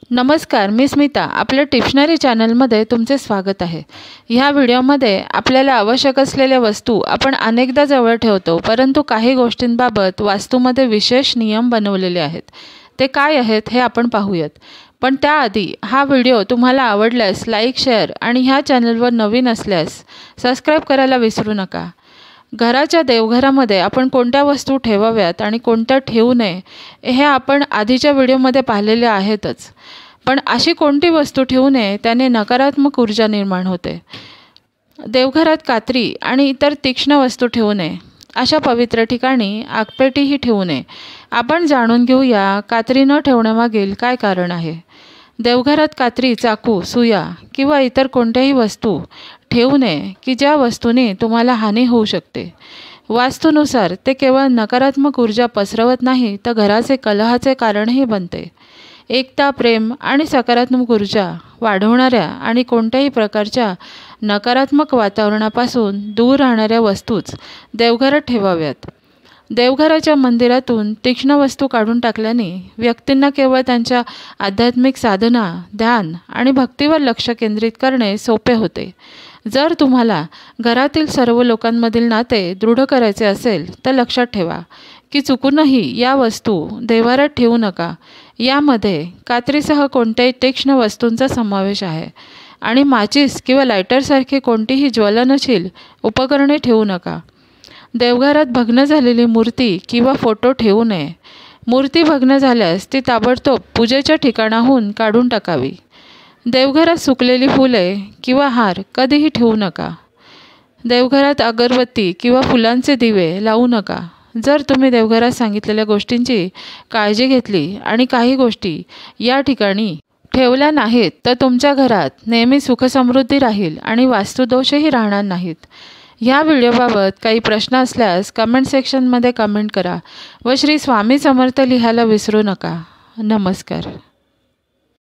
नमस्कार, मी स्मिता. आपल्या टिप्शनरी चॅनलमध्ये तुमचे स्वागत आहे. ह्या व्हिडिओमध्ये आपल्याला आवश्यक असलेल्या वस्तू आपण अनेकदा जवळ ठेवतो, परंतु काही गोष्टींबाबत वास्तूमध्ये विशेष नियम बनवलेले आहेत. ते काय आहेत हे आपण पाहूयात. पण त्याआधी हा व्हिडिओ तुम्हाला आवडल्यास लाईक, शेअर आणि ह्या चॅनलवर नवीन असल्यास सबस्क्राईब करायला विसरू नका. घराच्या देवघरामध्ये आपण कोणत्या वस्तू ठेवाव्यात आणि कोणत्या ठेवू नये हे आपण आधीच्या व्हिडिओमध्ये पाहिलेले आहेतच. पण अशी कोणती वस्तू ठेवू नये त्याने नकारात्मक ऊर्जा निर्माण होते. देवघरात कात्री आणि इतर तीक्ष्ण वस्तू ठेवू नये. अशा पवित्र ठिकाणी आगपेटीही ठेवू नये. आपण जाणून घेऊया कात्री न ठेवण्यामागील काय कारण आहे. देवघरात कात्री, चाकू, सुया किंवा इतर कोणत्याही वस्तू ठेवू नये की ज्या वस्तूने तुम्हाला हानी होऊ शकते. वास्तूनुसार ते केवळ नकारात्मक ऊर्जा पसरवत नाही तर घराचे कलहाचे कारणही बनते. एकता, प्रेम आणि सकारात्मक ऊर्जा वाढवणाऱ्या आणि कोणत्याही प्रकारच्या नकारात्मक वातावरणापासून दूर राहणाऱ्या वस्तूच देवघरात ठेवाव्यात. देवघराच्या मंदिरातून तीक्ष्ण वस्तू काढून टाकल्याने व्यक्तींना केवळ त्यांच्या आध्यात्मिक साधना, ध्यान आणि भक्तीवर लक्ष केंद्रित करणे सोपे होते. जर तुम्हाला घरातील सर्व लोकांमधील नाते दृढ करायचे असेल तर लक्षात ठेवा की चुकूनही या वस्तू देव्हाऱ्यात ठेवू नका. यामध्ये कात्रीसह कोणत्याही तीक्ष्ण वस्तूंचा समावेश आहे आणि माचीस किंवा लायटरसारखी कोणतीही ज्वलनशील उपकरणे ठेवू नका. देवघरात भग्न झालेली मूर्ती किंवा फोटो ठेवू नये. मूर्ती भग्न झाल्यास ती ताबडतोब पूजेच्या ठिकाणाहून काढून टाकावी. देवघरात सुकलेली फुले किंवा हार कधीही ठेवू नका. देवघरात अगरबत्ती किंवा फुलांचे दिवे लावू नका. जर तुम्ही देवघरात सांगितलेल्या गोष्टींची काळजी घेतली आणि काही गोष्टी या ठिकाणी ठेवल्या नाहीत तर तुमच्या घरात नेहमी सुखसमृद्धी राहील आणि वास्तुदोषही राहणार नाहीत. ह्या व्हिडिओबाबत काही प्रश्न असल्यास कमेंट सेक्शनमध्ये कमेंट करा व श्री स्वामी समर्थ लिहायला विसरू नका. नमस्कार.